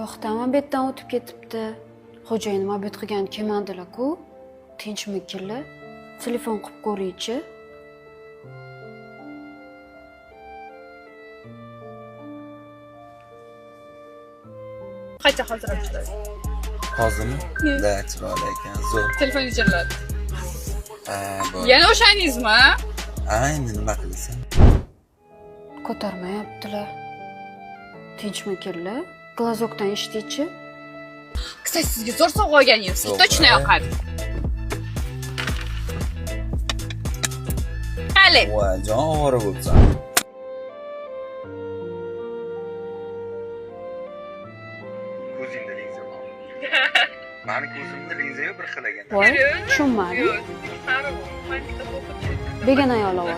To'xta, mabetdan o'tib ketibdi. Xo'jayin mabet qilgan kelmadilar-ku. Tinchmikinlar? Telefon qilib ko'raychi. Qancha hozir olishdi? Hozirmi? Da, chiroyli ekan, zo'r. Telefon o'chirladi. Bo'ldi. Yana o'shaningizmi? Ayni nima qilasan? Ko'tarmayaptilar. Tinchmikinlar? Glazokdan eshitaychi. Kстати, sizga zo'r sovg'a olganingiz точно yoqadi. Qani? Voy, jon ovora bo'lsan. Ko'zingda linza bor. Mani ko'zimda linza yo'q, bir xil ekan. Voy, tushunmadim. Begona ayol ovozi.